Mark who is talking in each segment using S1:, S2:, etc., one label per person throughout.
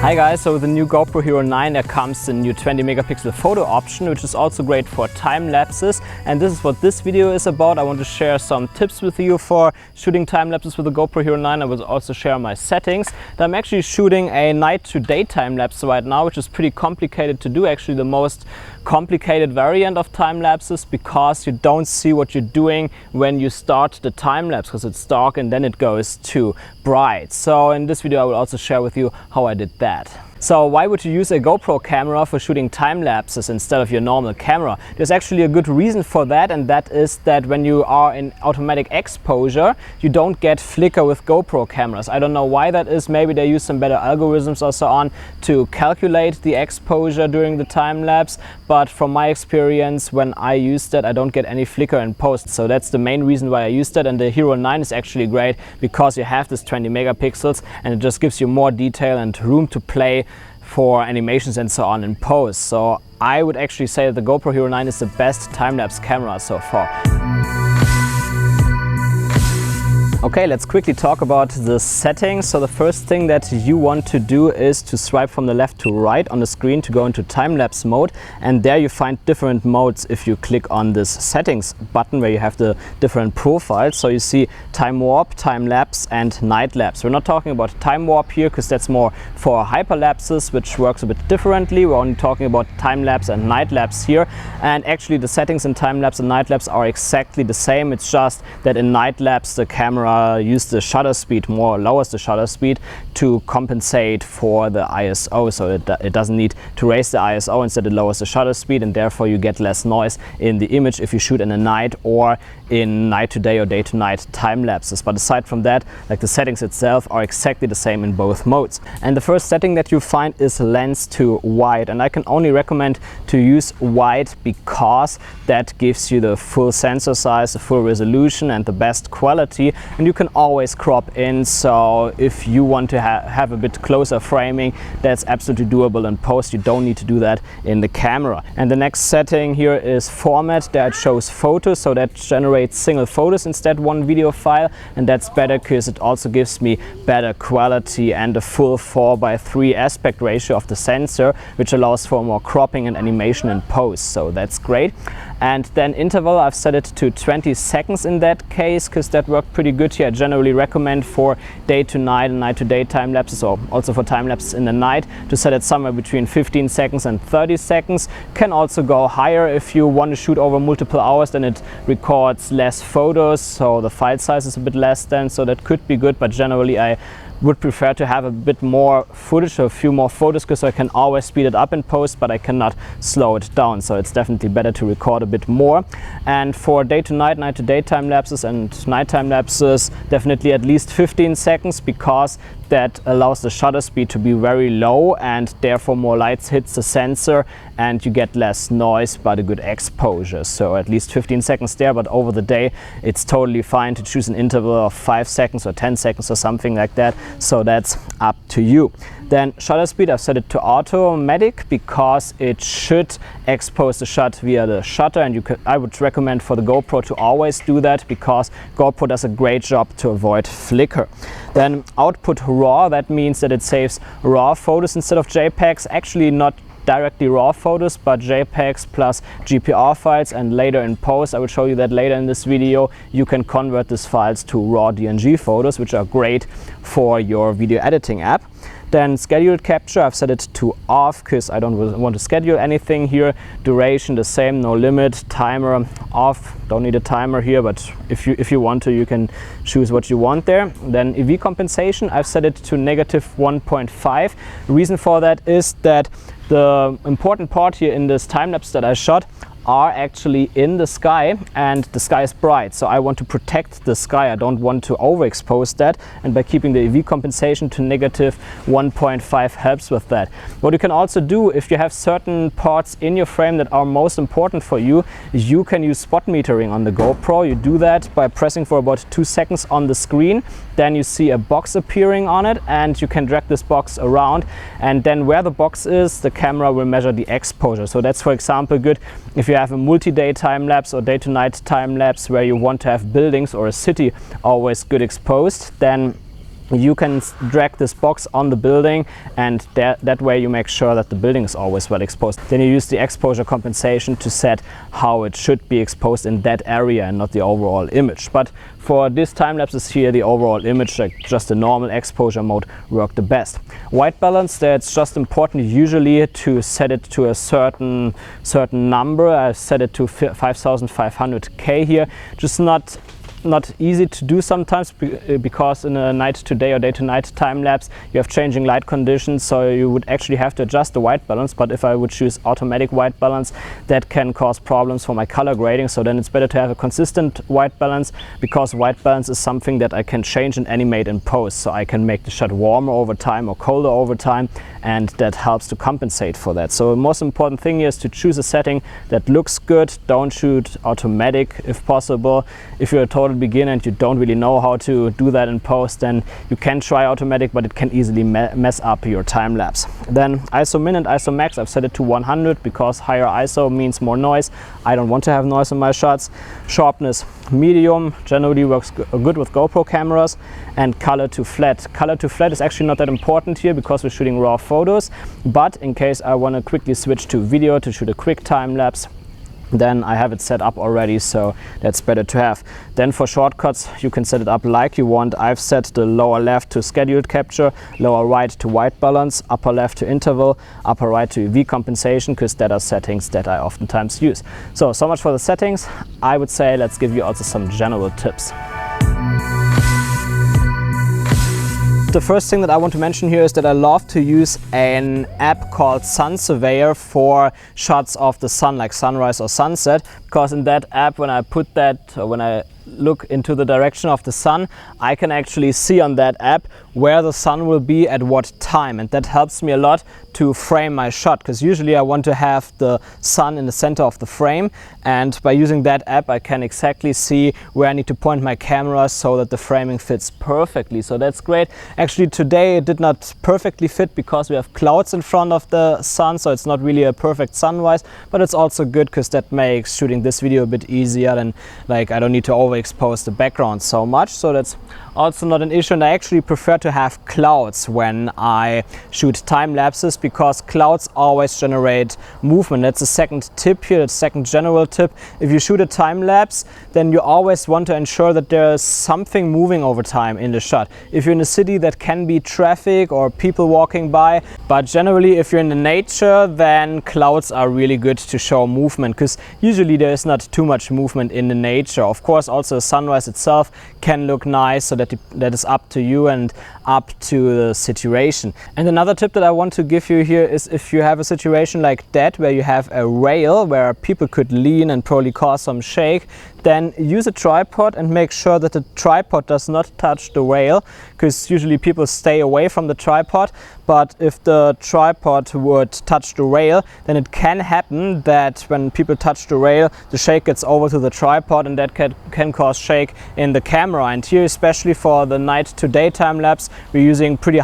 S1: Hi guys, so with the new GoPro Hero 9 there comes the new 20 megapixel photo option, which is also great for time lapses, and this is what this video is about. I want to share some tips with you for shooting time lapses with the GoPro Hero 9. I will also share my settings. I'm actually shooting a night to day time lapse right now, which is pretty complicated to do, actually the most complicated variant of time lapses, because you don't see what you're doing when you start the time lapse, because it's dark and then it goes to bright. So in this video I will also share with you how I did that. So why would you use a GoPro camera for shooting time lapses instead of your normal camera? There's actually a good reason for that, and that is that when you are in automatic exposure, you don't get flicker with GoPro cameras. I don't know why that is. Maybe they use some better algorithms or so on to calculate the exposure during the time lapse, but from my experience, when I used it, I don't get any flicker in post. So that's the main reason why I used it, and the Hero 9 is actually great because you have this 20 megapixels and it just gives you more detail and room to play for animations and so on in post. So I would actually say that the GoPro Hero 9 is the best time-lapse camera so far. Okay, let's quickly talk about the settings. So the first thing that you want to do is to swipe from the left to right on the screen to go into time-lapse mode, and there you find different modes if you click on this settings button where you have the different profiles. So you see time warp, time lapse and night lapse. We're not talking about time warp here because that's more for hyperlapses, which works a bit differently. We're only talking about time lapse and night lapse here, and actually the settings in time lapse and night lapse are exactly the same. It's just that in night lapse the camera use the shutter speed more, lowers the shutter speed to compensate for the ISO, so it doesn't need to raise the ISO, instead it lowers the shutter speed, and therefore you get less noise in the image if you shoot in the night or in night to day or day to night time lapses. But aside from that, like the settings itself are exactly the same in both modes. And the first setting that you find is lens to wide, and I can only recommend to use wide because that gives you the full sensor size, the full resolution and the best quality, and you can always crop in. So if you want to have a bit closer framing, that's absolutely doable in post. You don't need to do that in the camera. And the next setting here is format. There it shows photos, so that generates single photos instead one video file, and that's better because it also gives me better quality and a full 4:3 aspect ratio of the sensor, which allows for more cropping and animation in post, so that's great. And then interval, I've set it to 20 seconds in that case because that worked pretty good here. I generally recommend for day to night and night to day time lapses, or also for time lapses in the night, to set it somewhere between 15 seconds and 30 seconds. Can also go higher if you want to shoot over multiple hours, then it records less photos, so the file size is a bit less then, so that could be good, but generally I would prefer to have a bit more footage, or a few more photos, because I can always speed it up in post, but I cannot slow it down. So it's definitely better to record a bit more. And for day to night, night to day time lapses and nighttime lapses, definitely at least 15 seconds, because that allows the shutter speed to be very low and therefore more light hits the sensor and you get less noise but a good exposure. So at least 15 seconds there, but over the day it's totally fine to choose an interval of 5 seconds or 10 seconds or something like that. So that's up to you. Then shutter speed, I've set it to automatic because it should expose the shot via the shutter, and I would recommend for the GoPro to always do that because GoPro does a great job to avoid flicker. Then output RAW, that means that it saves RAW photos instead of JPEGs. Actually not directly RAW photos, but JPEGs plus GPR files, and later in post, I will show you that later in this video, you can convert these files to RAW DNG photos, which are great for your video editing app. Then scheduled capture, I've set it to off because I don't want to schedule anything here. Duration the same, no limit. Timer off, don't need a timer here, but if you want to, you can choose what you want there. Then EV compensation, I've set it to -1.5. The reason for that is that the important part here in this time lapse that I shot are actually in the sky, and the sky is bright, so I want to protect the sky. I don't want to overexpose that, and by keeping the EV compensation to -1.5 helps with that. What you can also do, if you have certain parts in your frame that are most important for you, you can use spot metering on the GoPro. You do that by pressing for about 2 seconds on the screen, then you see a box appearing on it, and you can drag this box around, and then where the box is, the camera will measure the exposure. So that's, for example, good if you have a multi-day time lapse or day to night time lapse where you want to have buildings or a city always good exposed. Then you can drag this box on the building, and that way you make sure that the building is always well exposed. Then you use the exposure compensation to set how it should be exposed in that area and not the overall image. But for this time lapses here, the overall image, like just the normal exposure mode, worked the best. White balance, that's just important usually to set it to a certain number. I set it to 5500K here. Just not easy to do sometimes, because in a night to day or day to night time lapse you have changing light conditions, so you would actually have to adjust the white balance. But if I would choose automatic white balance, that can cause problems for my color grading, so then it's better to have a consistent white balance, because white balance is something that I can change and animate in post, so I can make the shot warmer over time or colder over time, and that helps to compensate for that. So the most important thing here is to choose a setting that looks good. Don't shoot automatic if possible. If you're a total beginner and you don't really know how to do that in post, then you can try automatic, but it can easily mess up your time lapse. Then ISO min and ISO max, I've set it to 100 because higher ISO means more noise. I don't want to have noise in my shots. Sharpness medium, generally works good with GoPro cameras. And color to flat. Color to flat is actually not that important here because we're shooting raw photos, but in case I want to quickly switch to video to shoot a quick time lapse, then I have it set up already, so that's better to have. Then for shortcuts, you can set it up like you want. I've set the lower left to scheduled capture, lower right to white balance, upper left to interval, upper right to UV compensation, because that are settings that I oftentimes use. So much for the settings. I would say let's give you also some general tips. The first thing that I want to mention here is that I love to use an app called Sun Surveyor for shots of the sun, like sunrise or sunset, because in that app, when I put that, or when I look into the direction of the sun, I can actually see on that app where the sun will be at what time, and that helps me a lot to frame my shot, because usually I want to have the sun in the center of the frame, and by using that app I can exactly see where I need to point my camera so that the framing fits perfectly. So that's great. Actually today it did not perfectly fit because we have clouds in front of the sun, so it's not really a perfect sunrise, but it's also good because that makes shooting this video a bit easier, and like I don't need to overexpose the background so much, so that's also not an issue. And I actually prefer to have clouds when I shoot time lapses, because clouds always generate movement. That's the second tip here, the second general tip. If you shoot a time lapse, then you always want to ensure that there's something moving over time in the shot. If you're in a city, that can be traffic or people walking by, but generally if you're in the nature, then clouds are really good to show movement, because usually there is not too much movement in the nature. Of course also the sunrise itself can look nice, so that is up to you and up to the situation. And another tip that I want to give you here is, if you have a situation like that where you have a rail where people could lean and probably cause some shake, then use a tripod and make sure that the tripod does not touch the rail, because usually people stay away from the tripod, but if the tripod would touch the rail, then it can happen that when people touch the rail, the shake gets over to the tripod, and that can cause shake in the camera. And here, especially for the night to day time lapse, we're using pretty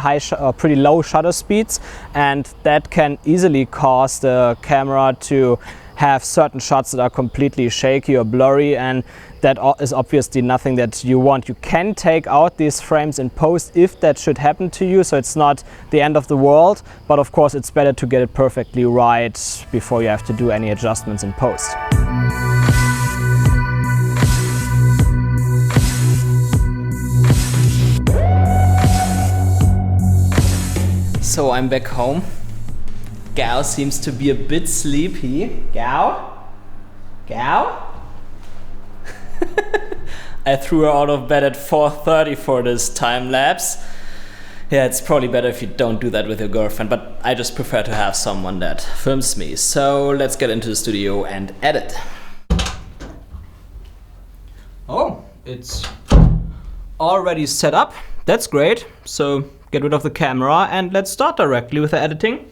S1: low shutter speeds, and that can easily cause the camera to have certain shots that are completely shaky or blurry, and that is obviously nothing that you want. You can take out these frames in post if that should happen to you, so it's not the end of the world, but of course it's better to get it perfectly right before you have to do any adjustments in post. So I'm back home. Gao seems to be a bit sleepy. Gao? Gao? I threw her out of bed at 4:30 for this time lapse. Yeah, it's probably better if you don't do that with your girlfriend, but I just prefer to have someone that films me. So let's get into the studio and edit. Oh, it's already set up. That's great. So get rid of the camera and let's start directly with the editing.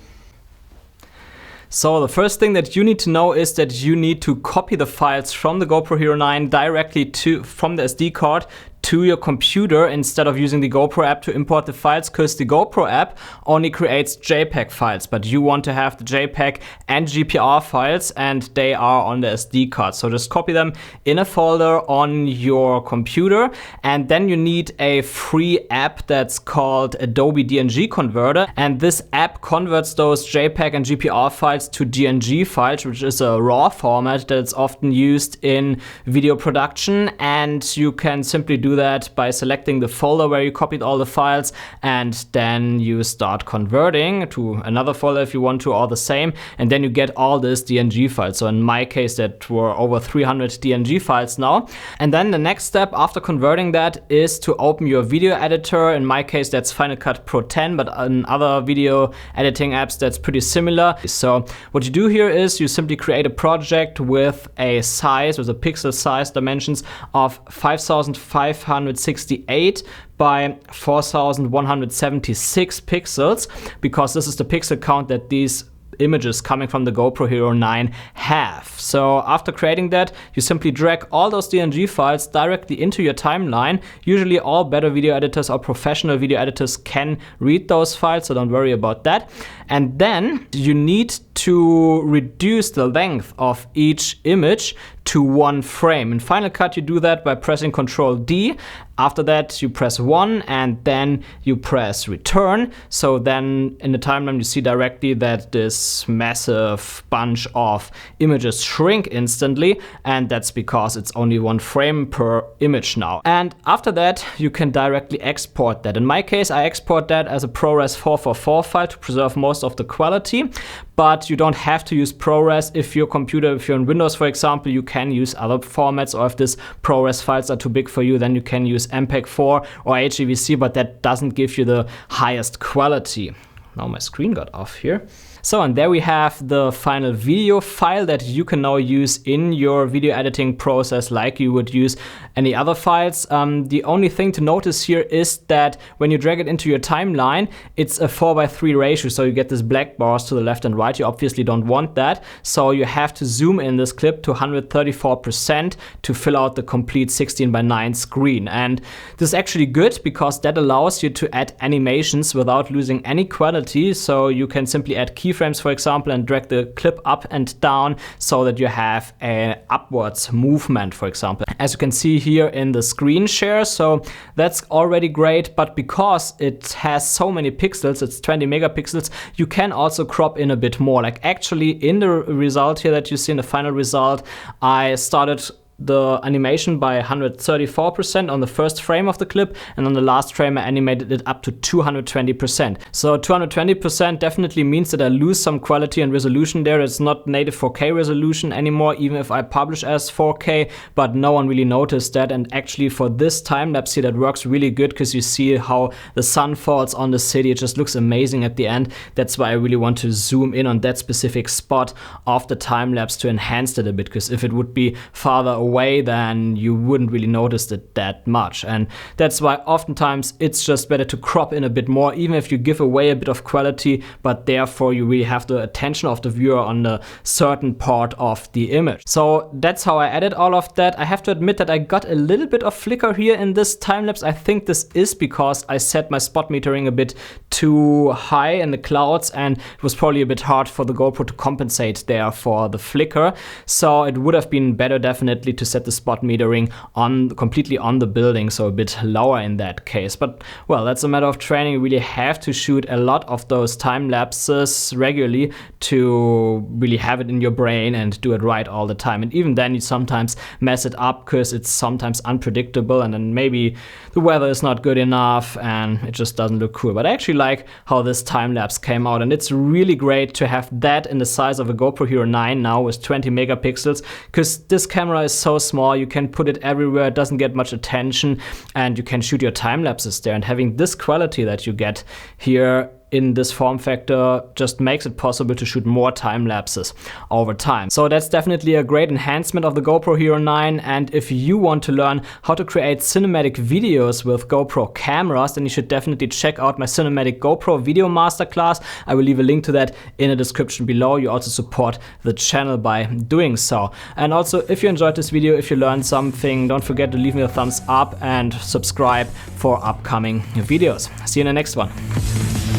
S1: So the first thing that you need to know is that you need to copy the files from the GoPro Hero 9 directly from the SD card to your computer instead of using the GoPro app to import the files, because the GoPro app only creates JPEG files, but you want to have the JPEG and GPR files, and they are on the SD card. So just copy them in a folder on your computer, and then you need a free app that's called Adobe DNG Converter, and this app converts those JPEG and GPR files to DNG files, which is a RAW format that's often used in video production. And you can simply do that by selecting the folder where you copied all the files, and then you start converting to another folder if you want to, or the same, and then you get all this DNG files. So in my case, that were over 300 DNG files now. And then the next step after converting that is to open your video editor. In my case, that's Final Cut Pro 10, but in other video editing apps, that's pretty similar. So what you do here is you simply create a project with a size, with a pixel size dimensions of 5568 by 4176 pixels, because this is the pixel count that these images coming from the GoPro Hero 9 have. So after creating that, you simply drag all those DNG files directly into your timeline. Usually all better video editors or professional video editors can read those files, so don't worry about that. And then you need to reduce the length of each image to 1 frame. In Final Cut, you do that by pressing Ctrl D. After that, you press 1 and then you press return. So then in the timeline, you see directly that this massive bunch of images shrink instantly. And that's because it's only 1 frame per image now. And after that, you can directly export that. In my case, I export that as a ProRes 444 file to preserve most of the quality. But you don't have to use ProRes if you're in Windows, for example. You can use other formats, or if these ProRes files are too big for you, then you can use MPEG-4 or HEVC, but that doesn't give you the highest quality. Now my screen got off here. So, and there we have the final video file that you can now use in your video editing process like you would use any other files. The only thing to notice here is that when you drag it into your timeline, it's a 4:3 ratio. So you get this black bars to the left and right. You obviously don't want that. So you have to zoom in this clip to 134% to fill out the complete 16:9 screen. And this is actually good because that allows you to add animations without losing any quality. So you can simply add keyframes, for example, and drag the clip up and down so that you have an upwards movement, for example, as you can see here in the screen share. So that's already great, but because it has so many pixels, it's 20 megapixels, you can also crop in a bit more. Like actually in the result here that you see in the final result, I started the animation by 134% on the first frame of the clip, and on the last frame I animated it up to 220%. So 220% definitely means that I lose some quality and resolution there. It's not native 4K resolution anymore, even if I publish as 4K, but no one really noticed that. And actually for this time lapse here, that works really good because you see how the sun falls on the city. It just looks amazing at the end. That's why I really want to zoom in on that specific spot of the time lapse to enhance it a bit, because if it would be farther away, then you wouldn't really notice it that much. And that's why oftentimes it's just better to crop in a bit more, even if you give away a bit of quality, but therefore you really have the attention of the viewer on a certain part of the image. So that's how I added all of that. I have to admit that I got a little bit of flicker here in this time lapse. I think this is because I set my spot metering a bit too high in the clouds, and it was probably a bit hard for the GoPro to compensate there for the flicker. So it would have been better definitely to set the spot metering on completely on the building, so a bit lower in that case. But well, that's a matter of training. You really have to shoot a lot of those time lapses regularly to really have it in your brain and do it right all the time. And even then you sometimes mess it up because it's sometimes unpredictable, and then maybe the weather is not good enough and it just doesn't look cool. But I actually like how this time lapse came out, and it's really great to have that in the size of a GoPro Hero 9 now with 20 megapixels, because this camera is so small, you can put it everywhere, it doesn't get much attention, and you can shoot your time lapses there. And having this quality that you get here in this form factor just makes it possible to shoot more time lapses over time. So that's definitely a great enhancement of the GoPro Hero 9, and if you want to learn how to create cinematic videos with GoPro cameras, then you should definitely check out my cinematic GoPro video masterclass. I will leave a link to that in the description below. You also support the channel by doing so. And also, if you enjoyed this video, if you learned something, don't forget to leave me a thumbs up and subscribe for upcoming videos. See you in the next one.